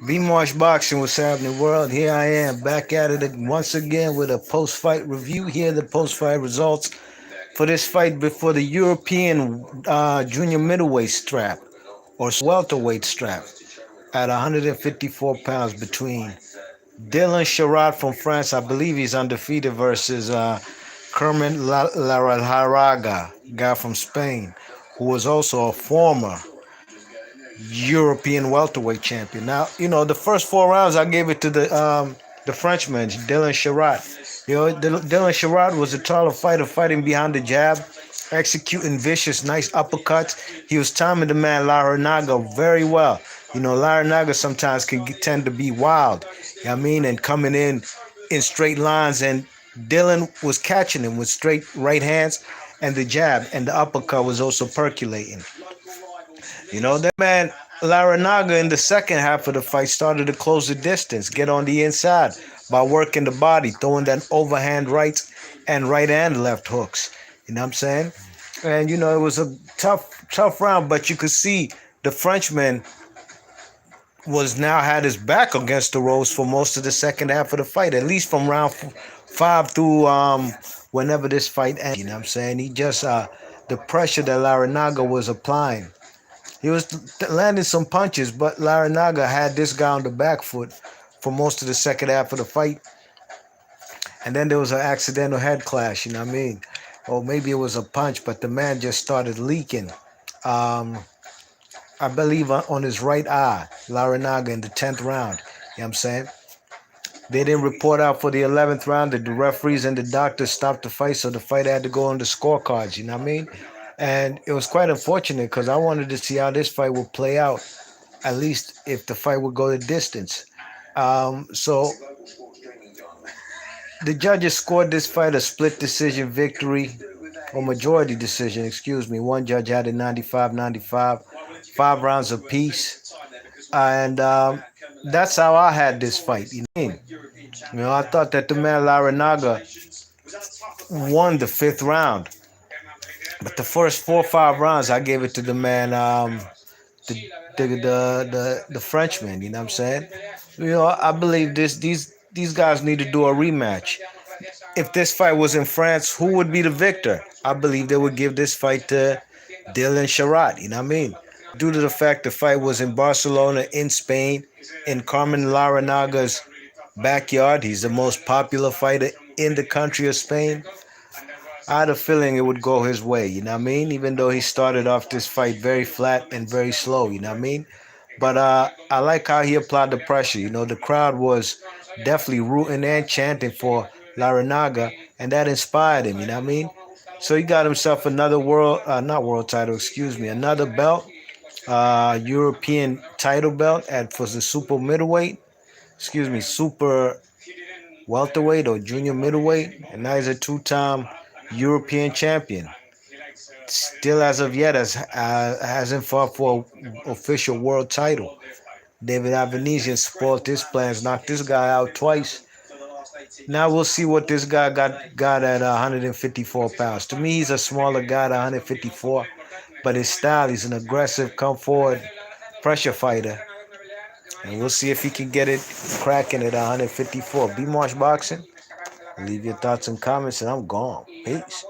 B-Marsh Boxing, what's happening, world? Here I am, back at it once again with a post-fight review. Here are the post-fight results for this fight before the European junior middleweight strap, or welterweight strap, at 154 pounds between Dylan Charrat from France. I believe he's undefeated, versus Kerman Lejaragga, guy from Spain, who was also a former European welterweight champion. Now, the first 4 rounds I gave it to the Frenchman, Dylan Charrat. Dylan Charrat was a taller fighter, fighting behind the jab, executing vicious, nice uppercuts. He was timing the man Lejaragga very well. Lejaragga sometimes can tend to be wild, and coming in straight lines, and Dylan was catching him with straight right hands, and the jab and the uppercut was also percolating. That man Lejaragga in the second half of the fight started to close the distance, get on the inside by working the body, throwing that overhand rights and right and left hooks. You know what I'm saying? And it was a tough round, but you could see the Frenchman was now had his back against the ropes for most of the second half of the fight, at least from round 5 through whenever this fight ended. You know what I'm saying? He just the pressure that Lejaragga was applying. He was landing some punches, but Lejaragga had this guy on the back foot for most of the second half of the fight. And then there was an accidental head clash, you know what I mean? Or maybe it was a punch, but the man just started leaking. I believe on his right eye, Lejaragga, in the 10th round. You know what I'm saying? They didn't report out for the 11th round. The referees and the doctors stopped the fight, so the fight had to go on the scorecards, you know what I mean? And it was quite unfortunate because I wanted to see how this fight would play out, at least if the fight would go the distance. So the judges scored this fight a split decision victory, or majority decision, excuse me. One judge had it 95-95, 5 rounds apiece. And that's how I had this fight. I thought that the man Lejaragga won the 5th round. But the first 4 or 5 rounds, I gave it to the man, the Frenchman. You know what I'm saying? I believe these guys need to do a rematch. If this fight was in France, who would be the victor? I believe they would give this fight to Dylan Charrat. You know what I mean? Due to the fact the fight was in Barcelona, in Spain, in Carmen Lejaragga's backyard. He's the most popular fighter in the country of Spain. I had a feeling it would go his way, you know what I mean? Even though he started off this fight very flat and very slow, you know what I mean? But I like how he applied the pressure. The crowd was definitely rooting and chanting for Lejaragga, and that inspired him, you know what I mean? So he got himself another not world title, excuse me, another belt, European title belt for the super welterweight or junior middleweight, and now he's a 2-time European champion. Still, as of yet, hasn't fought for an official world title. David Avanesian spoiled his plans, knocked this guy out twice. Now we'll see what this guy got at 154 pounds. To me, he's a smaller guy at 154, but his style, he's an aggressive, come forward, pressure fighter. And we'll see if he can get it cracking at 154. B-Marsh Boxing. Leave your thoughts and comments, and I'm gone. Peace.